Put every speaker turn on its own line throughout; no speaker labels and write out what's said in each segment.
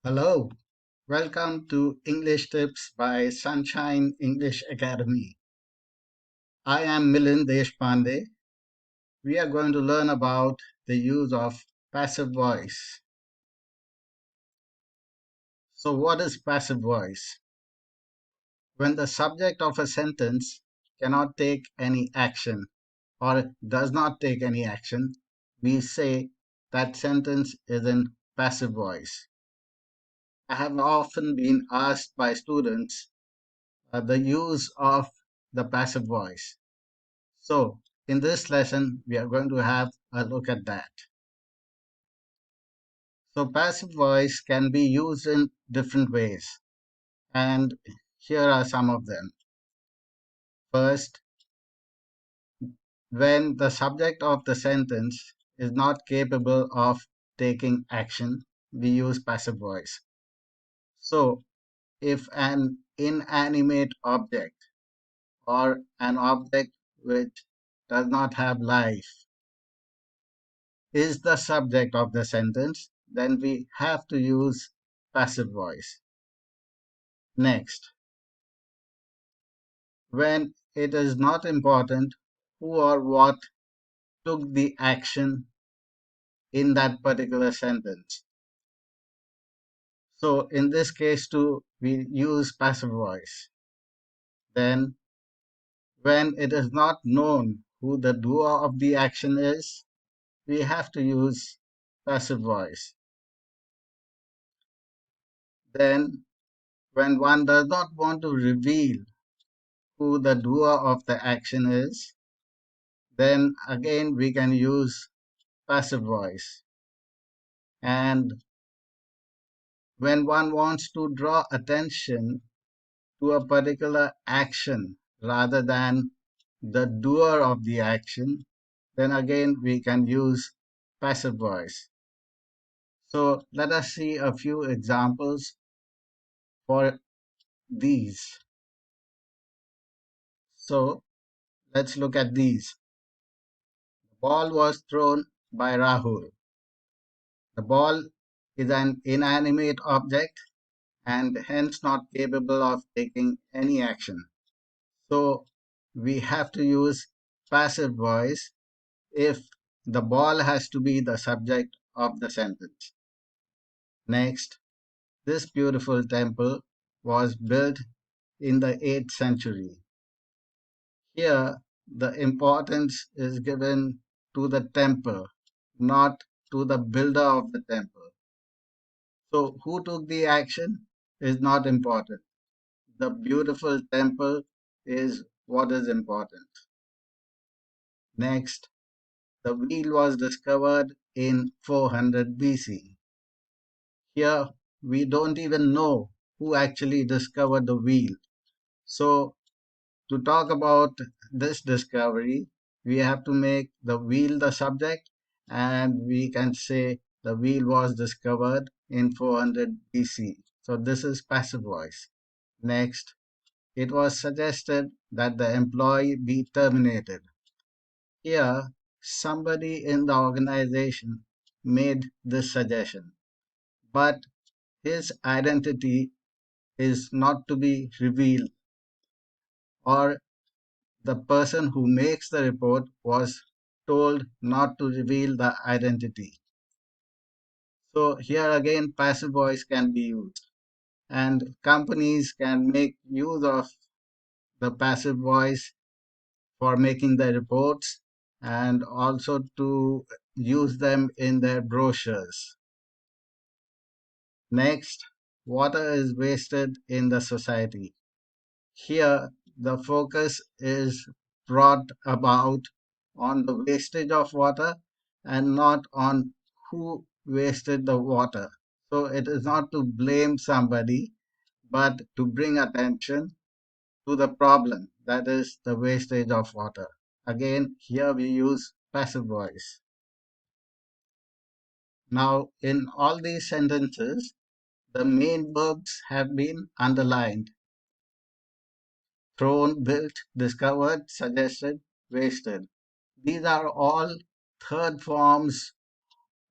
Hello, welcome to English Tips by Sunshine English Academy. I am Milind Deshpande. We are going to learn about the use of passive voice. So, what is passive voice? When the subject of a sentence cannot take any action or does not take any action, we say that sentence is in passive voice. I have often been asked by students the use of the passive voice. So, in this lesson, we are going to have a look at that. So, passive voice can be used in different ways, and here are some of them. First, when the subject of the sentence is not capable of taking action, we use passive voice. So, if an inanimate object or an object which does not have life is the subject of the sentence, then we have to use passive voice. Next, when it is not important who or what took the action in that particular sentence. So in this case too, we use passive voice. Then when it is not known who the doer of the action is, we have to use passive voice. Then when one does not want to reveal who the doer of the action is, then again we can use passive voice. And when one wants to draw attention to a particular action rather than the doer of the action, then again we can use passive voice. So let us see a few examples for these. So let's look at these. The ball was thrown by Rahul. The ball is an inanimate object and hence not capable of taking any action. So we have to use passive voice if the ball has to be the subject of the sentence. Next, this beautiful temple was built in the 8th century. Here, the importance is given to the temple, not to the builder of the temple. So, who took the action is not important. The beautiful temple is what is important. Next, the wheel was discovered in 400 BC. Here, we don't even know who actually discovered the wheel. So, to talk about this discovery, we have to make the wheel the subject, and we can say the wheel was discovered in 400 BC. So, this is passive voice. Next, it was suggested that the employee be terminated. Here, somebody in the organization made this suggestion, but his identity is not to be revealed, or the person who makes the report was told not to reveal the identity. So, here again, passive voice can be used, and companies can make use of the passive voice for making the reports and also to use them in their brochures. Next, water is wasted in the society. Here, the focus is brought about on the wastage of water and not on who wasted the water. So, it is not to blame somebody, but to bring attention to the problem, that is the wastage of water. Again, here we use passive voice. Now, in all these sentences, the main verbs have been underlined: thrown, built, discovered, suggested, wasted. These are all third forms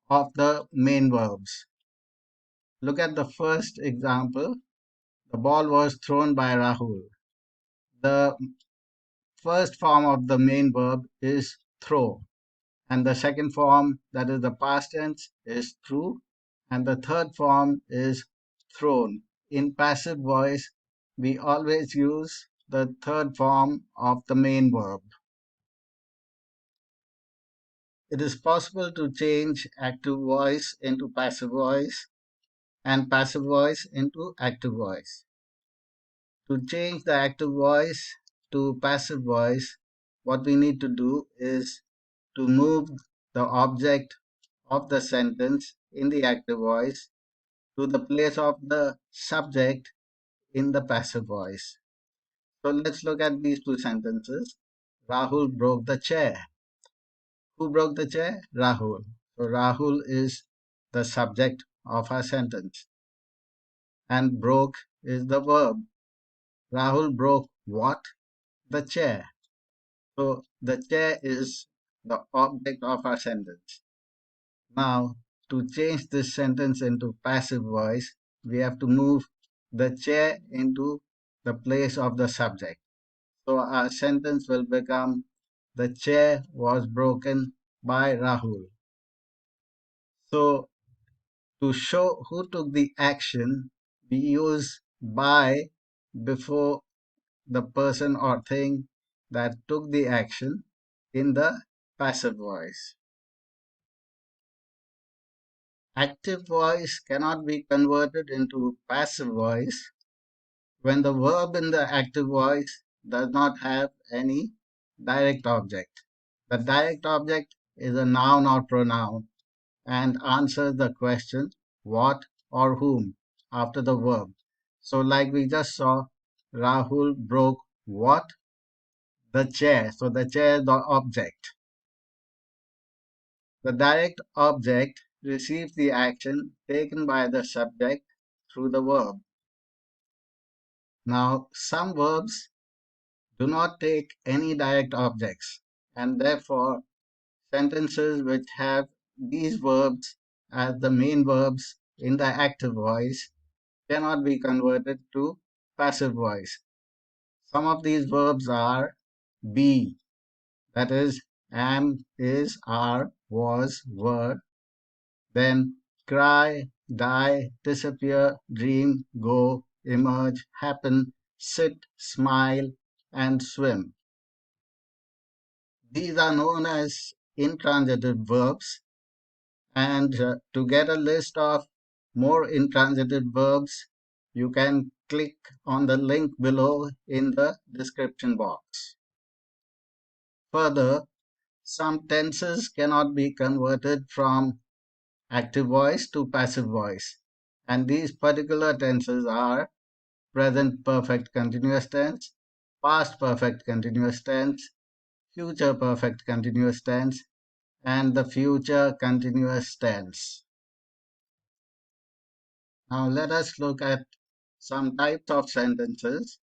of the main verbs. Look at the first example. The ball was thrown by Rahul. The first form of the main verb is throw, and the second form, that is the past tense, is threw, and the third form is thrown. In passive voice, we always use the third form of the main verb. It is possible to change active voice into passive voice and passive voice into active voice. To change the active voice to passive voice, what we need to do is to move the object of the sentence in the active voice to the place of the subject in the passive voice. So let's look at these two sentences. Rahul broke the chair. Who broke the chair? Rahul. So Rahul is the subject of our sentence, and broke is the verb. Rahul broke what? The chair. So the chair is the object of our sentence. Now, to change this sentence into passive voice, we have to move the chair into the place of the subject. So our sentence will become, the chair was broken by Rahul. So to show who took the action, we use by before the person or thing that took the action in the passive voice. Active voice cannot be converted into passive voice when the verb in the active voice does not have any direct object. The direct object is a noun or pronoun and answers the question what or whom after the verb. So, like we just saw, Rahul broke what? The chair. So, the chair is the object. The direct object receives the action taken by the subject through the verb. Now, some verbs do not take any direct objects, and therefore, sentences which have these verbs as the main verbs in the active voice cannot be converted to passive voice. Some of these verbs are be, that is, am, is, are, was, were, then cry, die, disappear, dream, go, emerge, happen, sit, smile, and swim. These are known as intransitive verbs, and to get a list of more intransitive verbs, you can click on the link below in the description box. Further, some tenses cannot be converted from active voice to passive voice, and these particular tenses are present perfect continuous tense, past perfect continuous tense, future perfect continuous tense, and the future continuous tense. Now let us look at some types of sentences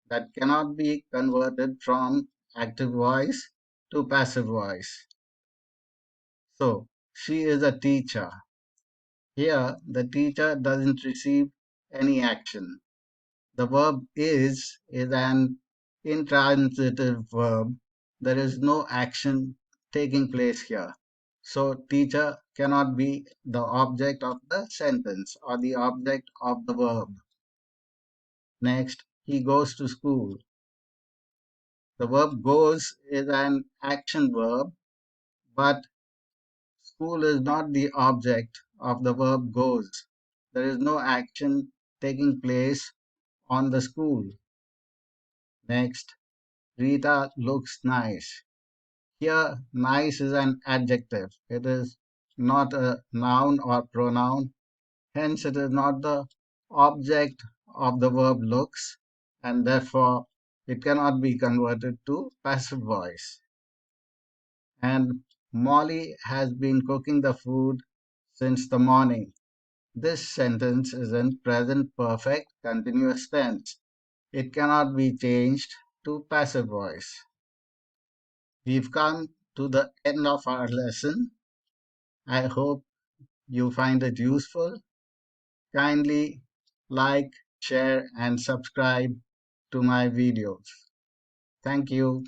that cannot be converted from active voice to passive voice. So, she is a teacher. Here, the teacher doesn't receive any action. The verb is an intransitive verb. There is no action taking place here. So, teacher cannot be the object of the sentence or the object of the verb. Next, he goes to school. The verb goes is an action verb, but school is not the object of the verb goes. There is no action taking place on the school. Next, Rita looks nice. Here, nice is an adjective. It is not a noun or pronoun. Hence, it is not the object of the verb looks, and therefore it cannot be converted to passive voice. And Molly has been cooking the food since the morning. This sentence is in present perfect continuous tense. It cannot be changed to passive voice. We've come to the end of our lesson. I hope you find it useful. Kindly like, share, and subscribe to my videos. Thank you.